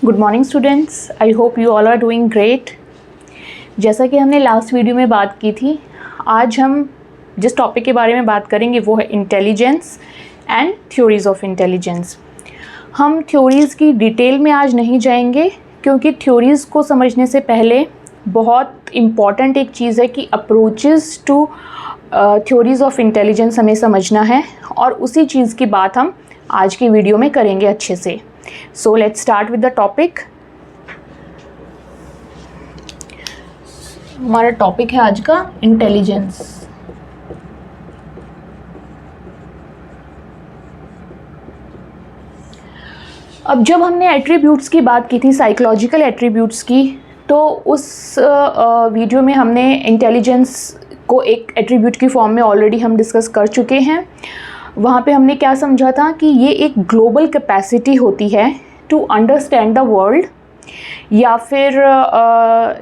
Good morning students, I hope you all are doing great. जैसा कि हमने last video में बात की थी, आज हम जिस टॉपिक के बारे में बात करेंगे वो है intelligence and theories of intelligence. हम थ्योरीज़ की डिटेल में आज नहीं जाएंगे क्योंकि थ्योरीज़ को समझने से पहले बहुत इम्पॉर्टेंट एक चीज़ है कि approaches to theories of intelligence हमें समझना है, और उसी चीज़ की बात हम आज की वीडियो में करेंगे अच्छे से। So let's start with the topic। हमारा टॉपिक है आज का इंटेलिजेंस। अब जब हमने एट्रीब्यूट्स की बात की थी, साइकोलॉजिकल एट्रीब्यूट्स की, तो उस वीडियो में हमने इंटेलिजेंस को एक एट्रीब्यूट की फॉर्म में ऑलरेडी हम डिस्कस कर चुके हैं। वहाँ पे हमने क्या समझा था कि ये एक ग्लोबल कैपेसिटी होती है टू अंडरस्टैंड द वर्ल्ड, या फिर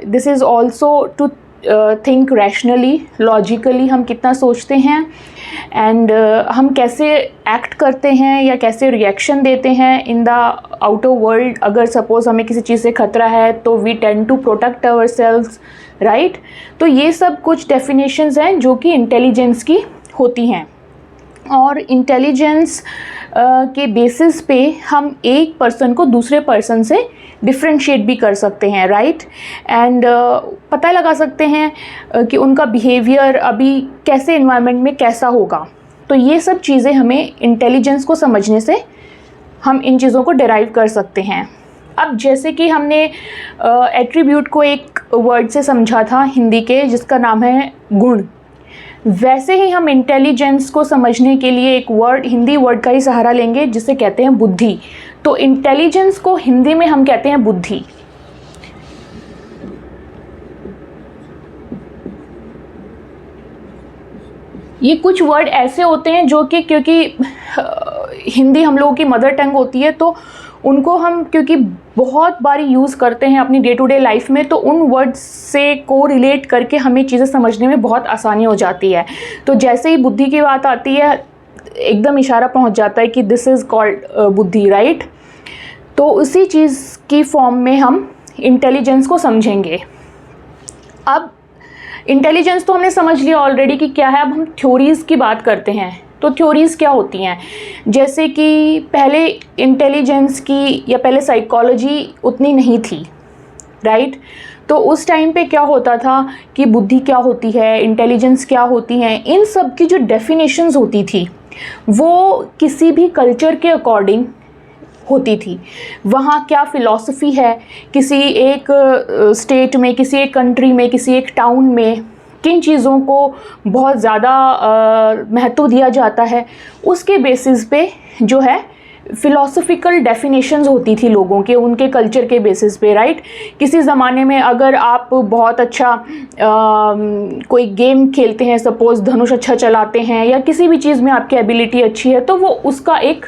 this is also to think rationally, logically हम कितना सोचते हैं, एंड हम कैसे एक्ट करते हैं या कैसे रिएक्शन देते हैं इन द आउटर वर्ल्ड। अगर सपोज़ हमें किसी चीज़ से खतरा है तो we tend to protect ourselves, right. तो ये सब कुछ डेफिनेशंस हैं जो कि इंटेलिजेंस की होती हैं, और इंटेलिजेंस के बेसिस पे हम एक पर्सन को दूसरे पर्सन से डिफ्रेंशिएट भी कर सकते हैं, राइट। एंड पता लगा सकते हैं कि उनका बिहेवियर अभी कैसे एनवायरनमेंट में कैसा होगा। तो ये सब चीज़ें हमें इंटेलिजेंस को समझने से हम इन चीज़ों को डिराइव कर सकते हैं। अब जैसे कि हमने एट्रीब्यूट को एक वर्ड से समझा था हिंदी के, जिसका नाम है गुण, वैसे ही हम इंटेलिजेंस को समझने के लिए एक वर्ड, हिंदी वर्ड का ही सहारा लेंगे जिसे कहते हैं बुद्धि। तो इंटेलिजेंस को हिंदी में हम कहते हैं बुद्धि। ये कुछ वर्ड ऐसे होते हैं जो कि क्योंकि हिंदी हम लोगों की मदर टंग होती है, तो उनको हम क्योंकि बहुत बारी यूज़ करते हैं अपनी डे टू डे लाइफ में, तो उन वर्ड्स से को रिलेट करके हमें चीज़ें समझने में बहुत आसानी हो जाती है। तो जैसे ही बुद्धि की बात आती है, एकदम इशारा पहुंच जाता है कि दिस इज़ कॉल्ड बुद्धि, राइट। तो उसी चीज़ की फॉर्म में हम इंटेलिजेंस को समझेंगे। अब इंटेलिजेंस तो हमने समझ लिया ऑलरेडी कि क्या है। अब हम थ्योरीज़ की बात करते हैं। तो थ्योरीज़ क्या होती हैं? जैसे कि पहले इंटेलिजेंस की या पहले साइकोलॉजी उतनी नहीं थी, राइट। तो उस टाइम पे क्या होता था कि बुद्धि क्या होती है, इंटेलिजेंस क्या होती है, इन सब की जो डेफिनेशंस होती थी वो किसी भी कल्चर के अकॉर्डिंग होती थी। वहाँ क्या फ़िलॉसफी है, किसी एक स्टेट में, किसी एक कंट्री में, किसी एक टाउन में किन चीज़ों को बहुत ज़्यादा महत्व दिया जाता है, उसके बेसिस पे जो है फ़िलॉसफिकल डेफिनेशंस होती थी लोगों के, उनके कल्चर के बेसिस पे, राइट। किसी ज़माने में अगर आप बहुत अच्छा कोई गेम खेलते हैं, सपोज़ धनुष अच्छा चलाते हैं, या किसी भी चीज़ में आपकी एबिलिटी अच्छी है, तो वो उसका एक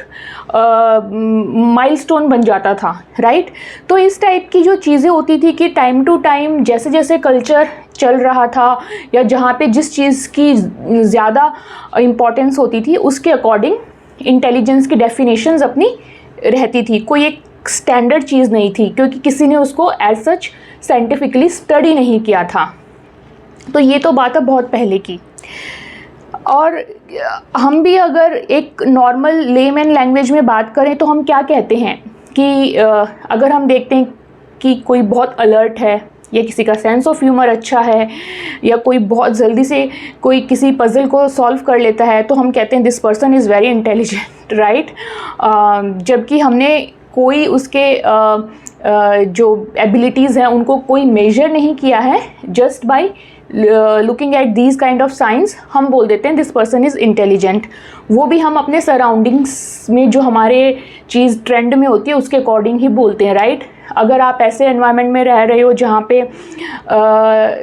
माइलस्टोन बन जाता था, राइट। तो इस टाइप की जो चीज़ें होती थी कि टाइम टू टाइम जैसे जैसे कल्चर चल रहा था या जहाँ पे जिस चीज़ की ज़्यादा इम्पोर्टेंस होती थी, उसके अकॉर्डिंग इंटेलिजेंस की डेफिनेशंस अपनी रहती थी। कोई एक स्टैंडर्ड चीज़ नहीं थी क्योंकि किसी ने उसको एज सच साइंटिफिकली स्टडी नहीं किया था। तो ये तो बात है बहुत पहले की। और हम भी अगर एक नॉर्मल लेमैन लैंग्वेज में बात करें तो हम क्या कहते हैं कि अगर हम देखते हैं कि कोई बहुत अलर्ट है, या किसी का सेंस ऑफ ह्यूमर अच्छा है, या कोई बहुत जल्दी से कोई किसी पज़ल को सॉल्व कर लेता है, तो हम कहते हैं this person is very intelligent, right. जबकि हमने कोई उसके जो एबिलिटीज़ हैं उनको कोई मेजर नहीं किया है, just by looking at these kind of science हम बोल देते हैं दिस पर्सन इज़ इंटेलिजेंट। वो भी हम अपने सराउंडिंग्स में जो हमारे चीज़ ट्रेंड में होती है उसके अकॉर्डिंग ही बोलते हैं, राइट। अगर आप ऐसे एनवायरनमेंट में रह रहे हो जहाँ पे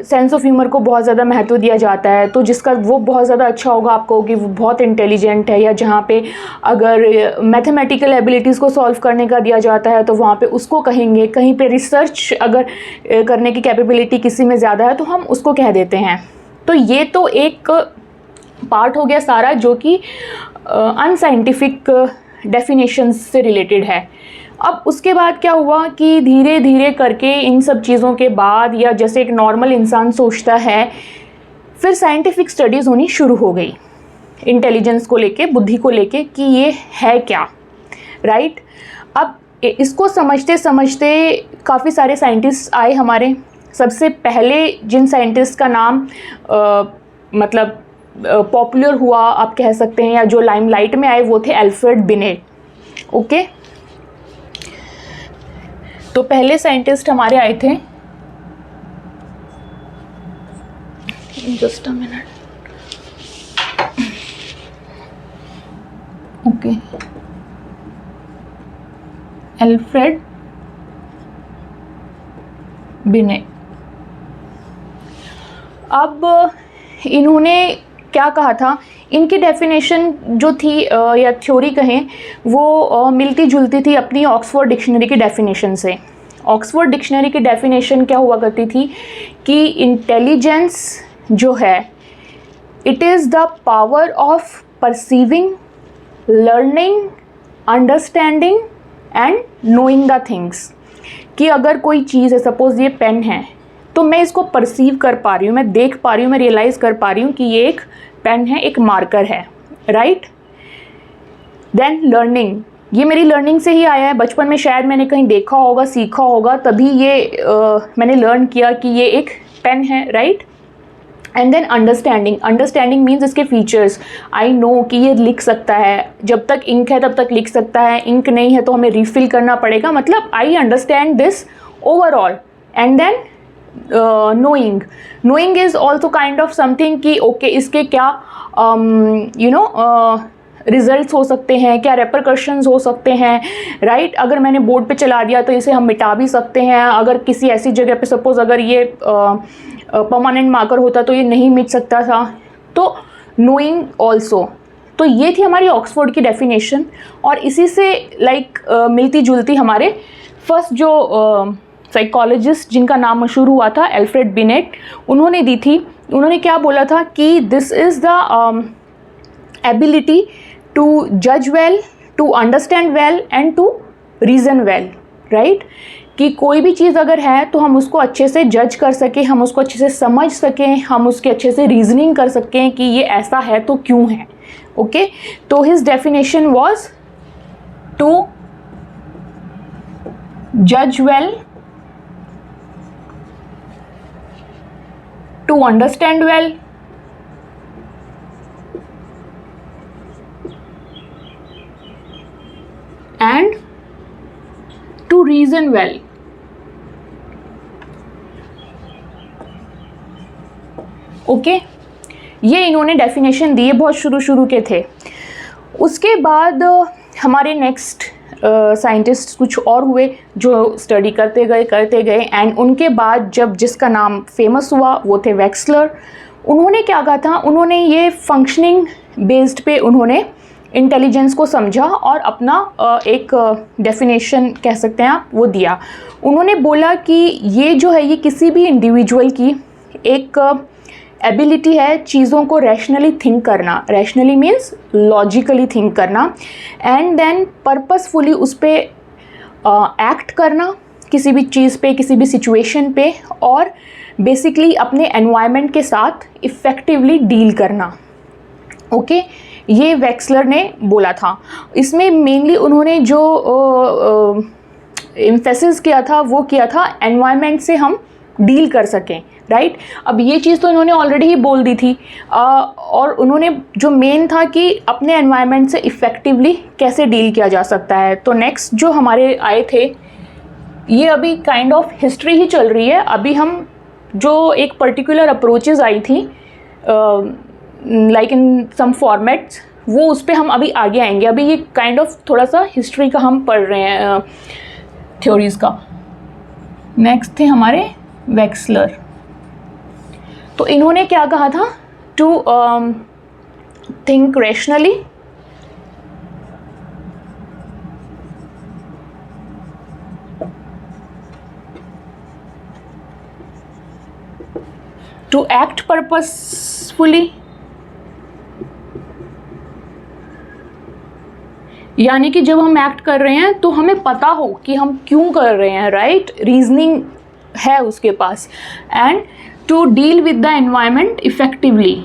सेंस ऑफ ह्यूमर को बहुत ज़्यादा महत्व दिया जाता है, तो जिसका वो बहुत ज़्यादा अच्छा होगा, आप कहोगे वो बहुत इंटेलिजेंट है। या जहाँ पे अगर मैथमेटिकल एबिलिटीज़ को सॉल्व करने का दिया जाता है तो वहाँ पे उसको कहेंगे। कहीं पे रिसर्च अगर करने की कैपेबिलिटी किसी में ज़्यादा है तो हम उसको कह देते हैं। तो ये तो एक पार्ट हो गया सारा जो कि अनसाइंटिफिक डेफिनेशंस से रिलेटेड है। अब उसके बाद क्या हुआ कि धीरे धीरे करके इन सब चीज़ों के बाद, या जैसे एक नॉर्मल इंसान सोचता है, फिर साइंटिफिक स्टडीज़ होनी शुरू हो गई इंटेलिजेंस को लेके, बुद्धि को लेके, कि ये है क्या, राइट। अब इसको समझते समझते काफ़ी सारे साइंटिस्ट आए हमारे। सबसे पहले जिन साइंटिस्ट का नाम मतलब पॉपुलर हुआ आप कह सकते हैं, या जो लाइमलाइट में आए, वो थे अल्फ्रेड बिनेट। ओके, तो पहले साइंटिस्ट हमारे आए थे, just a minute, okay, Alfred beneath. अब इन्होंने क्या कहा था, इनकी डेफिनेशन जो थी या थ्योरी कहें, वो मिलती जुलती थी अपनी ऑक्सफोर्ड डिक्शनरी की डेफिनेशन से। ऑक्सफोर्ड डिक्शनरी की डेफिनेशन क्या हुआ करती थी कि इंटेलिजेंस जो है, it is the power of perceiving, learning, understanding and knowing the things. कि अगर कोई चीज़ है, सपोज़ ये पेन है, तो मैं इसको परसीव कर पा रही हूँ, मैं देख पा रही हूँ, मैं रियलाइज़ कर पा रही हूँ कि ये एक पेन है, एक मार्कर है, राइट। देन लर्निंग, ये मेरी लर्निंग से ही आया है। बचपन में शायद मैंने कहीं देखा होगा, सीखा होगा, तभी ये मैंने लर्न किया कि ये एक पेन है, right. And then understanding, understanding means इसके फीचर्स। आई नो कि ये लिख सकता है, जब तक इंक है तब तक लिख सकता है, इंक नहीं है तो हमें रिफ़िल करना पड़ेगा, मतलब I understand this overall. And then knowing, knowing is also kind of something कि ओके, इसके क्या रिजल्ट्स हो सकते हैं, क्या रेपरकशंस हो सकते हैं, राइट। अगर मैंने बोर्ड पे चला दिया तो इसे हम मिटा भी सकते हैं। अगर किसी ऐसी जगह पे सपोज़ अगर ये परमानेंट मार्कर होता तो ये नहीं मिट सकता था। तो नोइंग ऑल्सो, तो ये थी हमारी ऑक्सफोर्ड की डेफिनेशन। और इसी से मिलती जुलती हमारे फर्स्ट जो साइकोलॉजिस्ट जिनका नाम मशहूर हुआ था, अल्फ्रेड बिनेट, उन्होंने दी थी। उन्होंने क्या बोला था कि this is the ability to जज well, to understand well and to reason well, right. कि कोई भी चीज़ अगर है तो हम उसको अच्छे से जज कर सकें, हम उसको अच्छे से समझ सकें, हम उसके अच्छे से रीजनिंग कर सकें कि ये ऐसा है तो क्यों है। ओके, तो हिज डेफिनेशन वाज टू जज well, to understand well, and to reason well। Okay, ये इन्होंने डेफिनेशन दिए, बहुत शुरू के थे। उसके बाद हमारे नेक्स्ट साइंटिस्ट कुछ और हुए जो स्टडी करते गए एंड उनके बाद जब जिसका नाम फेमस हुआ वो थे वेक्सलर। उन्होंने क्या कहा था, उन्होंने ये फंक्शनिंग बेस्ड पे उन्होंने इंटेलिजेंस को समझा और अपना एक डेफिनेशन कह सकते हैं आप, वो दिया। उन्होंने बोला कि ये जो है, ये किसी भी इंडिविजुअल की एक एबिलिटी है चीज़ों को रैशनली थिंक करना। रैशनली मीन्स लॉजिकली थिंक करना, एंड देन पर्पसफुली उस पर एक्ट करना, किसी भी चीज़ पे, किसी भी सिचुएशन पे, और बेसिकली अपने एनवायरनमेंट के साथ इफ़ेक्टिवली डील करना। ओके, ये वेक्सलर ने बोला था। इसमें मेनली उन्होंने जो एम्फेसिस किया था वो किया था एनवायरनमेंट से हम डील कर सकें, राइट। अब ये चीज़ तो इन्होंने ऑलरेडी ही बोल दी थी, और उन्होंने जो मेन था कि अपने एनवायरनमेंट से इफ़ेक्टिवली कैसे डील किया जा सकता है। तो नेक्स्ट जो हमारे आए थे, ये अभी काइंड ऑफ हिस्ट्री ही चल रही है। अभी हम जो एक पर्टिकुलर अप्रोचेज़ आई थी लाइक इन सम फॉर्मेट्स, वो उस पर हम अभी आगे आएंगे। अभी ये काइंड ऑफ थोड़ा सा हिस्ट्री का हम पढ़ रहे हैं, थ्योरीज़ का। नेक्स्ट थे हमारे वेक्सलर। तो इन्होंने क्या कहा था, to think rationally, to act purposefully यानी कि जब हम एक्ट कर रहे हैं तो हमें पता हो कि हम क्यों कर रहे हैं, राइट, रीजनिंग है उसके पास। And to deal with the environment effectively.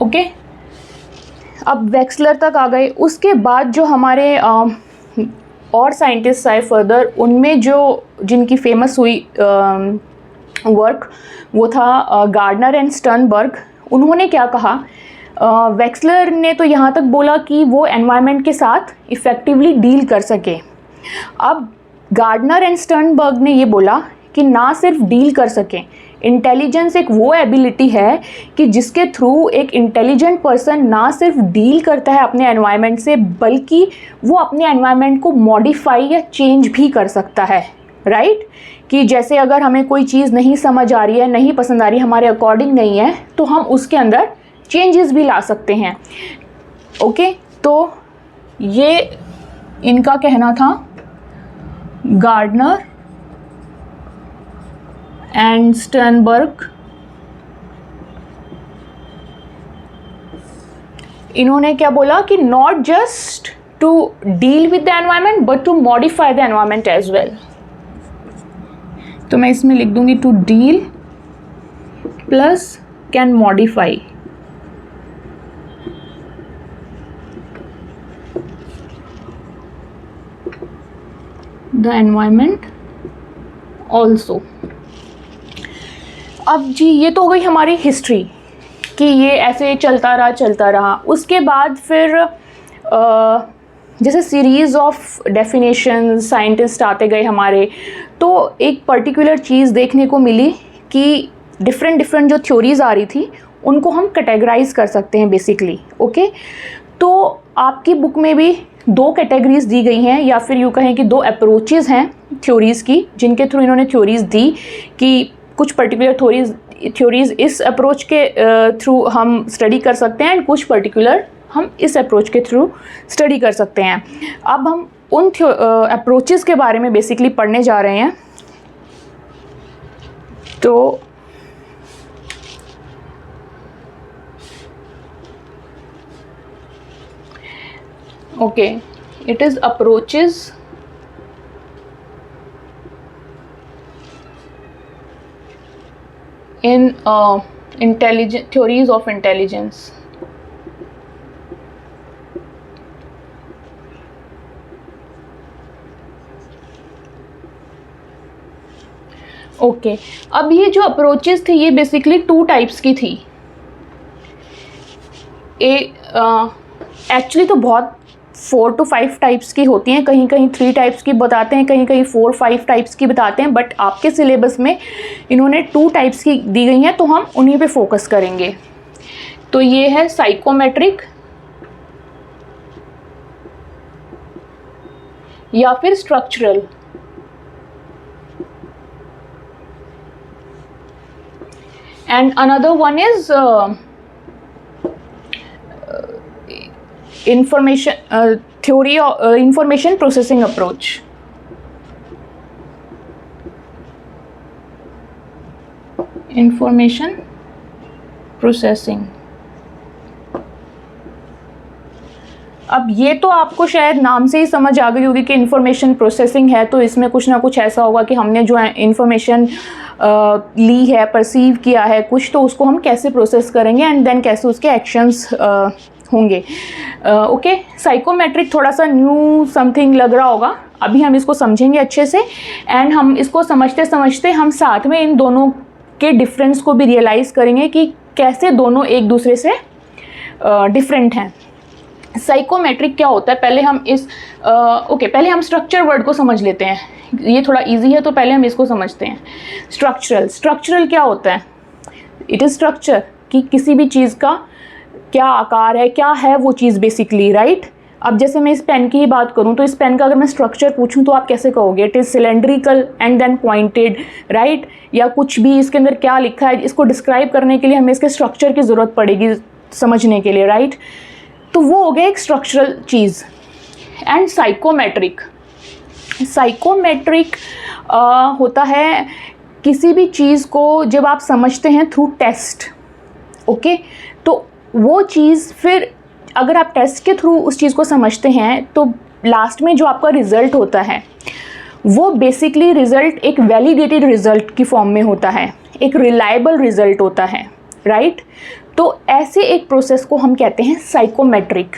Okay, अब वेक्सलर तक आ गए। उसके बाद जो हमारे और साइंटिस्ट आए फर्दर, उनमें जो जिनकी फेमस हुई वर्क वो था गार्डनर एंड स्टर्नबर्ग। उन्होंने क्या कहा, वेक्सलर ने तो यहाँ तक बोला कि वो एनवायरनमेंट के साथ इफ़ेक्टिवली डील कर सके। अब गार्डनर एंड स्टर्नबर्ग ने ये बोला कि ना सिर्फ डील कर सकें, इंटेलिजेंस एक वो एबिलिटी है कि जिसके थ्रू एक इंटेलिजेंट पर्सन ना सिर्फ डील करता है अपने एनवायरनमेंट से, बल्कि वो अपने एनवायरनमेंट को मॉडिफाई या चेंज भी कर सकता है, राइट। कि जैसे अगर हमें कोई चीज़ नहीं समझ आ रही है, नहीं पसंद आ रही है, हमारे अकॉर्डिंग नहीं है, तो हम उसके अंदर चेंजेस भी ला सकते हैं। ओके, तो ये इनका कहना था, गार्डनर एंड स्टर्नबर्ग। इन्होंने क्या बोला कि not just to deal with the environment but to modify the environment as well. तो मैं इसमें लिख दूंगी to deal plus can modify. The environment also. अब जी ये तो हो गई हमारी हिस्ट्री कि ये ऐसे चलता रहा। उसके बाद फिर जैसे सीरीज़ ऑफ डेफिनेशन साइंटिस्ट आते गए हमारे, तो एक पर्टिकुलर चीज़ देखने को मिली कि डिफरेंट जो थ्योरीज़ आ रही थी उनको हम कैटेगराइज कर सकते हैं बेसिकली। ओके, तो आपकी बुक में भी दो कैटेगरीज दी गई हैं, या फिर यूँ कहें कि दो अप्रोचेज़ हैं थ्योरीज़ की, जिनके थ्रू इन्होंने थ्योरीज़ दी कि कुछ पर्टिकुलर थ्योरीज़ इस अप्रोच के थ्रू हम स्टडी कर सकते हैं, एंड कुछ पर्टिकुलर हम इस अप्रोच के थ्रू स्टडी कर सकते हैं। अब हम उन अप्रोचेज़ के बारे में बेसिकली पढ़ने जा रहे हैं। तो okay, it is approaches in theories of intelligence. Okay, अब ये जो अप्रोचेस थी ये बेसिकली टू टाइप्स की थी। एक्चुअली तो बहुत 4 to 5 टाइप्स की होती हैं, कहीं 3 टाइप्स की बताते हैं, कहीं 4-5 टाइप्स की बताते हैं, बट आपके सिलेबस में इन्होंने 2 टाइप्स की दी गई हैं, तो हम उन्हीं पे फोकस करेंगे। तो ये है साइकोमेट्रिक या फिर structural. And another one is theory of information processing approach. Information processing. अब ये तो आपको शायद नाम से ही समझ आ गई होगी कि इंफॉर्मेशन प्रोसेसिंग है, तो इसमें कुछ ना कुछ ऐसा होगा कि हमने जो इंफॉर्मेशन ली है, परसीव किया है कुछ, तो उसको हम कैसे प्रोसेस करेंगे एंड देन कैसे उसके एक्शंस होंगे। ओके, साइकोमेट्रिक थोड़ा सा न्यू समथिंग लग रहा होगा, अभी हम इसको समझेंगे अच्छे से, एंड हम इसको समझते समझते हम साथ में इन दोनों के डिफरेंस को भी रियलाइज़ करेंगे कि कैसे दोनों एक दूसरे से डिफरेंट हैं। साइकोमेट्रिक क्या होता है, पहले हम पहले हम स्ट्रक्चर वर्ड को समझ लेते हैं, ये थोड़ा इजी है तो पहले हम इसको समझते हैं। स्ट्रक्चरल क्या होता है? इट इज़ स्ट्रक्चर, कि किसी भी चीज़ का क्या आकार है, क्या है वो चीज़ बेसिकली, राइट। अब जैसे मैं इस पेन की ही बात करूं, तो इस पेन का अगर मैं स्ट्रक्चर पूछूं तो आप कैसे कहोगे? It is cylindrical and then pointed, right. या कुछ भी इसके अंदर क्या लिखा है, इसको डिस्क्राइब करने के लिए हमें इसके स्ट्रक्चर की ज़रूरत पड़ेगी समझने के लिए, राइट। तो वो हो गया एक स्ट्रक्चरल चीज़। And psychometric. साइकोमेट्रिक होता है किसी भी चीज़ को जब आप समझते हैं थ्रू टेस्ट, ओके, तो वो चीज़ फिर अगर आप टेस्ट के थ्रू उस चीज़ को समझते हैं तो लास्ट में जो आपका रिज़ल्ट होता है वो बेसिकली रिज़ल्ट एक वैलिडेटेड रिज़ल्ट की फॉर्म में होता है, एक रिलायबल रिज़ल्ट होता है, राइट। तो ऐसे एक प्रोसेस को हम कहते हैं साइकोमेट्रिक।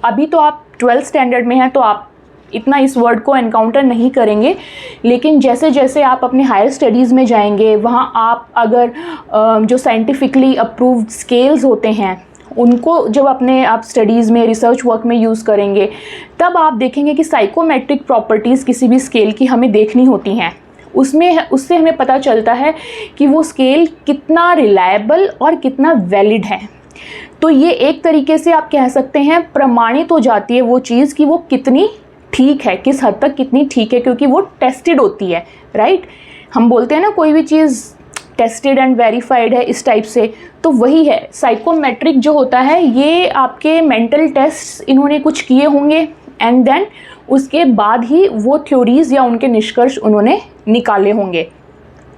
अभी तो आप 12th स्टैंडर्ड में हैं तो आप इतना इस वर्ड को एनकाउंटर नहीं करेंगे, लेकिन जैसे जैसे आप अपने हायर स्टडीज़ में जाएंगे वहाँ आप अगर जो साइंटिफिकली अप्रूव्ड स्केल्स होते हैं उनको जब अपने आप स्टडीज़ में रिसर्च वर्क में यूज़ करेंगे तब आप देखेंगे कि साइकोमेट्रिक प्रॉपर्टीज़ किसी भी स्केल की हमें देखनी होती हैं। उससे हमें पता चलता है कि वो स्केल कितना रिलायबल और कितना वैलिड है। तो ये एक तरीके से आप कह सकते हैं प्रमाणित हो जाती है वो चीज़ कि वो कितनी ठीक है, किस हद तक कितनी ठीक है, क्योंकि वो टेस्टेड होती है, राइट। हम बोलते हैं ना कोई भी चीज़ टेस्टेड एंड वेरीफाइड है, इस टाइप से, तो वही है साइकोमेट्रिक जो होता है। ये आपके मेंटल टेस्ट इन्होंने कुछ किए होंगे एंड देन उसके बाद ही वो थ्योरीज़ या उनके निष्कर्ष उन्होंने निकाले होंगे,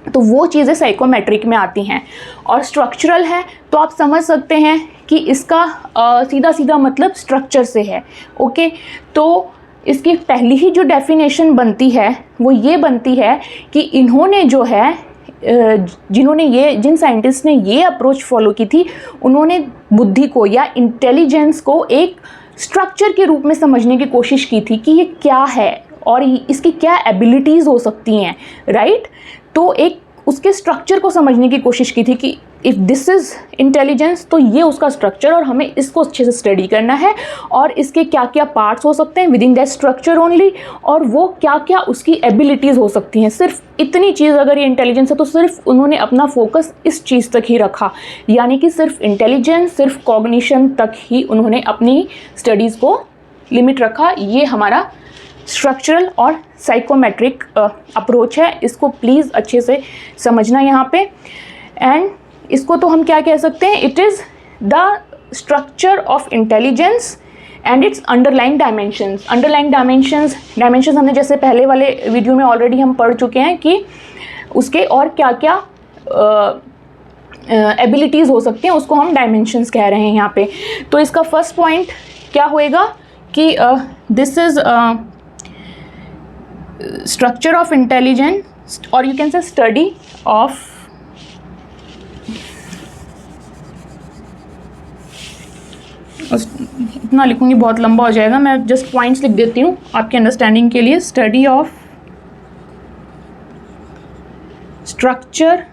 तो वो चीज़ें साइकोमेट्रिक में आती हैं। और स्ट्रक्चरल है तो आप समझ सकते हैं कि इसका सीधा सीधा मतलब स्ट्रक्चर से है, ओके। तो इसकी पहली ही जो डेफिनेशन बनती है वो ये बनती है कि इन्होंने जो है जिन साइंटिस्ट ने ये अप्रोच फॉलो की थी उन्होंने बुद्धि को या इंटेलिजेंस को एक स्ट्रक्चर के रूप में समझने की कोशिश की थी कि ये क्या है और इसकी क्या एबिलिटीज़ हो सकती हैं, राइट। तो एक उसके स्ट्रक्चर को समझने की कोशिश की थी कि इफ़ दिस इज़ इंटेलिजेंस तो ये उसका स्ट्रक्चर और हमें इसको अच्छे से स्टडी करना है और इसके क्या क्या पार्ट्स हो सकते हैं with in that structure only, और वो क्या क्या उसकी एबिलिटीज़ हो सकती हैं। सिर्फ इतनी चीज़ अगर ये इंटेलिजेंस है तो सिर्फ उन्होंने अपना फोकस इस चीज़ तक ही रखा, यानी कि सिर्फ इंटेलिजेंस, सिर्फ कॉग्निशन तक ही उन्होंने अपनी स्टडीज़ को लिमिट रखा। ये हमारा स्ट्रक्चरल और साइकोमेट्रिक अप्रोच है, इसको प्लीज़ अच्छे से समझना यहाँ पे। एंड इसको तो हम क्या कह सकते हैं, it is the structure of intelligence and it's underlying dimensions. Underlying dimensions हमने जैसे पहले वाले वीडियो में ऑलरेडी हम पढ़ चुके हैं कि उसके और क्या क्या एबिलिटीज़ हो सकती हैं, उसको हम डायमेंशंस कह रहे हैं यहाँ पे। तो इसका फर्स्ट पॉइंट क्या होएगा कि this is structure of intelligence, or you can say study of इतना लिखूंगी बहुत लंबा हो जाएगा, मैं जस्ट पॉइंट्स लिख देती हूँ आपके अंडरस्टैंडिंग के लिए। स्टडी ऑफ स्ट्रक्चर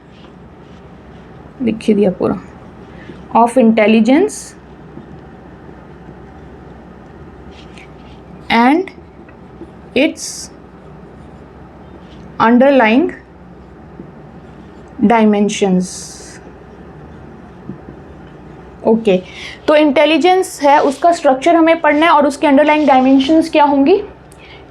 लिख दिया पूरा of intelligence and it's underlying dimensions, okay. तो इंटेलिजेंस है उसका स्ट्रक्चर हमें पढ़ना है और उसके अंडरलाइंग डायमेंशंस क्या होंगी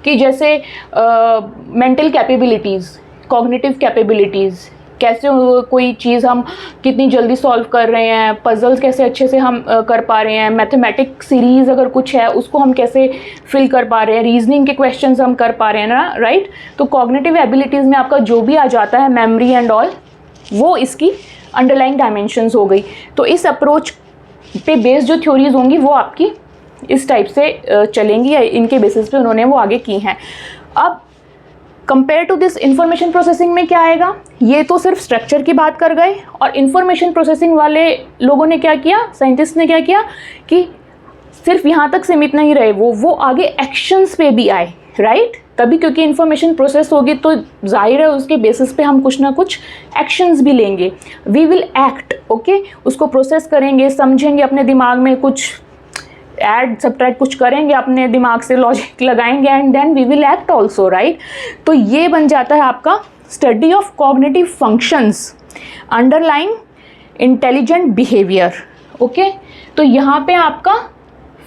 कि जैसे मेंटल कैपेबिलिटीज़, कॉग्निटिव कैपेबिलिटीज़, कैसे कोई चीज़ हम कितनी जल्दी सॉल्व कर रहे हैं, पजल्स कैसे अच्छे से हम कर पा रहे हैं, मैथमेटिक सीरीज़ अगर कुछ है उसको हम कैसे फिल कर पा रहे हैं, रीजनिंग के क्वेश्चंस हम कर पा रहे हैं ना, राइट। तो कॉग्निटिव एबिलिटीज़ में आपका जो भी आ जाता है, मेमोरी एंड ऑल, वो इसकी अंडरलाइंग डायमेंशंस हो गई। तो इस अप्रोच पे बेस्ड जो थ्योरीज होंगी वो आपकी इस टाइप से चलेंगी या इनके बेसिस पे उन्होंने वो आगे की हैं। अब compare to this information processing में क्या आएगा, ये तो सिर्फ स्ट्रक्चर की बात कर गए, और इंफॉर्मेशन प्रोसेसिंग वाले लोगों ने क्या किया, साइंटिस्ट ने क्या किया कि सिर्फ यहाँ तक सीमित नहीं रहे, वो आगे एक्शंस पे भी आए, राइट। तभी क्योंकि इंफॉर्मेशन प्रोसेस होगी तो जाहिर है उसके बेसिस पे हम कुछ ना कुछ एक्शंस भी लेंगे। वी विल एक्ट, ओके, उसको प्रोसेस करेंगे, समझेंगे, अपने दिमाग में कुछ ऐड सब्ट्रैक्ट कुछ करेंगे, अपने दिमाग से लॉजिक लगाएंगे and then we will act also, right. तो ये बन जाता है आपका study of cognitive functions underlying intelligent behaviour, okay. तो यहाँ पे आपका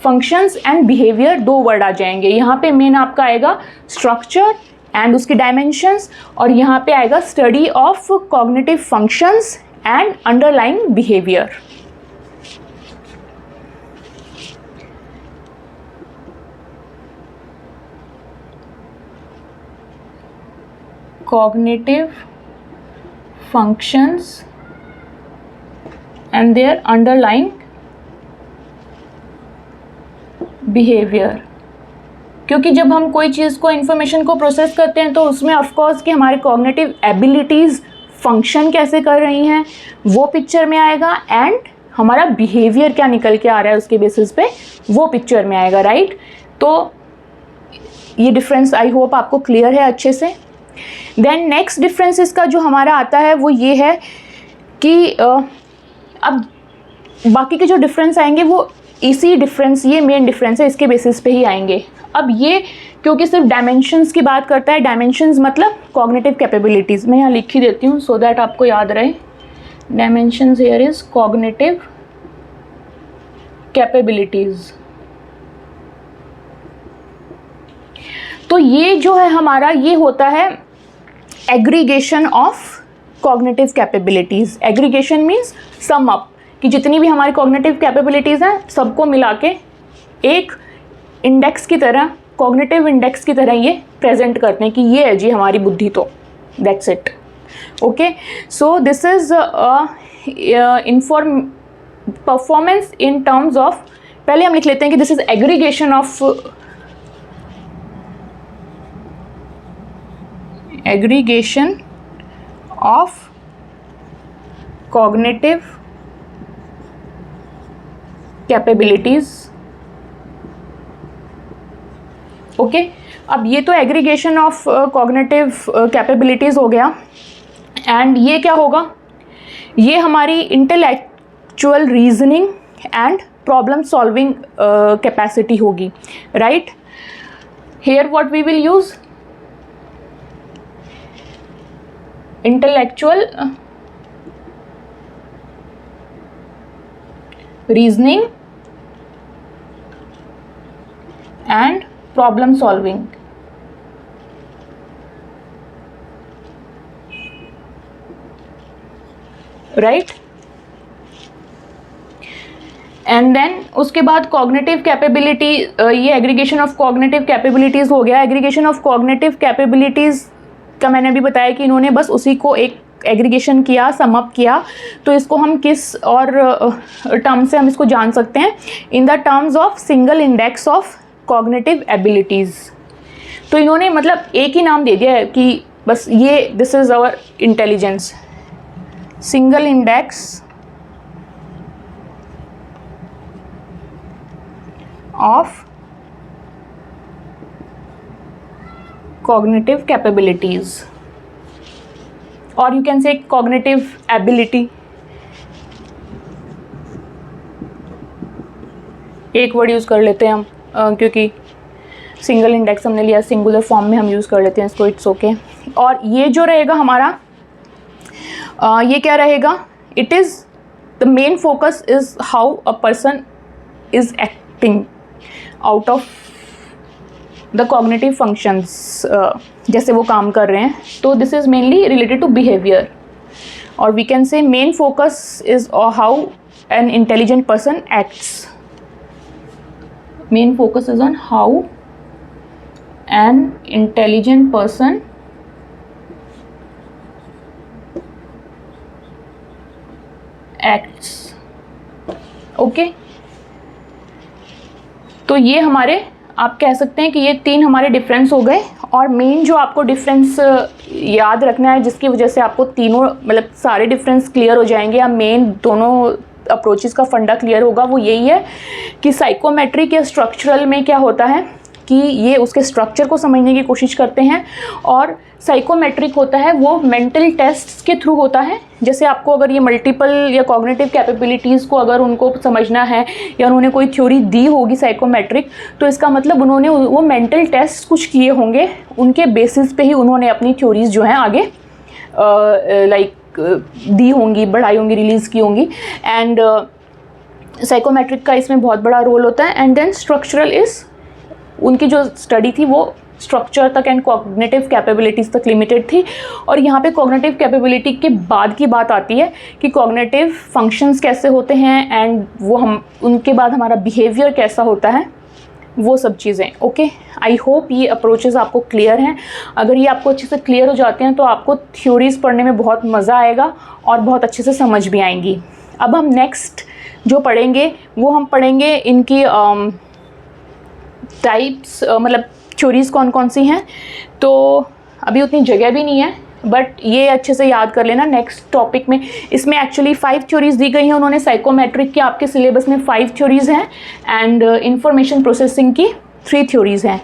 फंक्शंस एंड बिहेवियर दो वर्ड आ जाएंगे। यहाँ पे मेन आपका आएगा स्ट्रक्चर एंड उसकी डायमेंशंस, और यहाँ पे आएगा study of cognitive functions and underlying behaviour. cognitive functions and their underlying behavior। क्योंकि जब हम कोई चीज़ को इन्फॉर्मेशन को प्रोसेस करते हैं तो उसमें ऑफकोर्स कि हमारे कॉग्निटिव एबिलिटीज़ फंक्शन कैसे कर रही हैं वो पिक्चर में आएगा, एंड हमारा बिहेवियर क्या निकल के आ रहा है उसके बेसिस पे वो पिक्चर में आएगा, राइट। तो ये डिफरेंस आई होप आपको क्लियर है अच्छे से। देन नेक्स्ट डिफरेंस इसका जो हमारा आता है वो ये है कि अब बाकी के जो डिफरेंस आएंगे वो इसी डिफरेंस, ये मेन डिफरेंस है, इसके बेसिस पे ही आएंगे। अब ये क्योंकि सिर्फ डायमेंशंस की बात करता है, डायमेंशंस मतलब कॉग्निटिव कैपेबिलिटीज़, मैं यहाँ लिख ही देती हूँ सो दैट आपको याद रहे। Dimensions here is cognitive capabilities. तो ये जो है हमारा ये होता है aggregation of cognitive capabilities. Aggregation means sum up, कि जितनी भी हमारी कॉग्निटिव कैपेबिलिटीज़ हैं सबको मिला के एक इंडेक्स की तरह, कॉग्निटिव इंडेक्स की तरह ये प्रेजेंट करते हैं कि ये है जी हमारी बुद्धि, तो that's it. Okay, so this is performance in terms of, पहले हम लिख लेते हैं कि this is aggregation of cognitive capabilities. Okay, अब ये तो एग्रीगेशन ऑफ कॉग्निटिव कैपेबिलिटीज़ हो गया, एंड ये क्या होगा, ये हमारी intellectual reasoning and problem solving capacity होगी, right. Here what we will use, intellectual reasoning and problem solving. Right, and then उसके बाद कॉग्निटिव कैपेबिलिटी, ये एग्रीगेशन ऑफ कॉग्निटिव कैपेबिलिटीज़ हो गया। एग्रीगेशन ऑफ कॉग्निटिव कैपेबिलिटीज़ का मैंने अभी बताया कि इन्होंने बस उसी को एक एग्रीगेशन किया, समअप किया, तो इसको हम किस और टर्म से हम इसको जान सकते हैं, in the terms of single index of cognitive abilities. तो इन्होंने मतलब एक ही नाम दे दिया है कि बस ये this is our intelligence, single index of cognitive capabilities, or you can say cognitive ability। एक वर्ड यूज़ कर लेते हैं हम क्योंकि सिंगल इंडेक्स हमने लिया, सिंगुलर फॉर्म में हम यूज़ कर लेते हैं इसको, इट्स ओके। और ये जो रहेगा हमारा ये क्या रहेगा, it is the main focus is how a person is acting out of the cognitive functions, जैसे वो काम कर रहे हैं, तो this is mainly related to behaviour. और we can say main focus is how an intelligent person acts. Main focus is on how an intelligent person acts. Okay, तो ये हमारे आप कह सकते हैं कि ये तीन हमारे डिफरेंस हो गए। और मेन जो आपको डिफरेंस याद रखना है, जिसकी वजह से आपको तीनों मतलब सारे डिफरेंस क्लियर हो जाएंगे, या मेन दोनों अप्रोचेस का फंडा क्लियर होगा, वो यही है कि साइकोमेट्रिक या स्ट्रक्चरल में क्या होता है कि ये उसके स्ट्रक्चर को समझने की कोशिश करते हैं, और साइकोमेट्रिक होता है वो मेंटल टेस्ट्स के थ्रू होता है। जैसे आपको अगर ये मल्टीपल या कॉग्निटिव कैपेबिलिटीज़ को अगर उनको समझना है या उन्होंने कोई थ्योरी दी होगी साइकोमेट्रिक, तो इसका मतलब उन्होंने वो मेंटल टेस्ट कुछ किए होंगे, उनके बेसिस पे ही उन्होंने अपनी थ्योरीज़ जो हैं आगे दी होंगी, बढ़ाई होंगी, रिलीज़ की होंगी। एंड साइकोमेट्रिक का इसमें बहुत बड़ा रोल होता है। एंड देन स्ट्रक्चरल इज़, उनकी जो स्टडी थी वो स्ट्रक्चर तक एंड कॉग्निटिव कैपेबिलिटीज़ तक लिमिटेड थी। और यहाँ पे कॉग्निटिव कैपेबिलिटी के बाद की बात आती है कि कॉग्निटिव फंक्शंस कैसे होते हैं, एंड वो हम उनके बाद हमारा बिहेवियर कैसा होता है, वो सब चीज़ें। ओके, आई होप ये अप्रोचेस आपको क्लियर हैं। अगर ये आपको अच्छे से क्लियर हो जाते हैं तो आपको थ्योरीज़ पढ़ने में बहुत मज़ा आएगा और बहुत अच्छे से समझ भी आएंगी। अब हम नेक्स्ट जो पढ़ेंगे वो हम पढ़ेंगे इनकी टाइप्स, मतलब थ्योरीज़ कौन कौन सी हैं। तो अभी उतनी जगह भी नहीं है, बट ये अच्छे से याद कर लेना नेक्स्ट टॉपिक में। इसमें एक्चुअली 5 थ्योरीज़ दी गई हैं उन्होंने। साइकोमेट्रिक के आपके सिलेबस में 5 थ्योरीज़ हैं एंड इंफॉर्मेशन प्रोसेसिंग की 3 थ्योरीज़ हैं।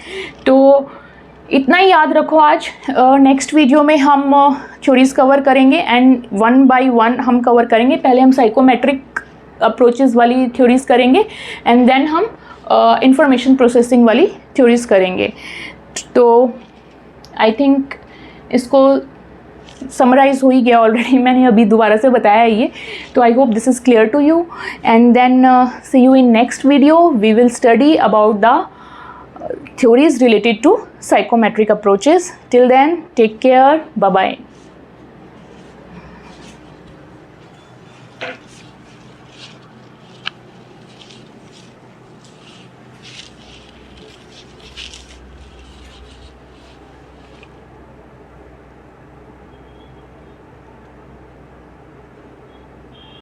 तो इतना ही याद रखो आज। नेक्स्ट वीडियो में हम थ्योरीज़ कवर करेंगे एंड 1 बाय 1 हम कवर करेंगे। पहले हम साइकोमेट्रिक अप्रोचेस वाली थ्योरीज़ करेंगे एंड देन हम इंफॉर्मेशन प्रोसेसिंग वाली थ्योरीज़ करेंगे। तो आई थिंक इसको समराइज़ हो ही गया ऑलरेडी, मैंने अभी दोबारा से बताया है ये। तो I hope this is clear to you and then see you in next video. We will study about the theories related to psychometric approaches. Till then, take care. Bye bye.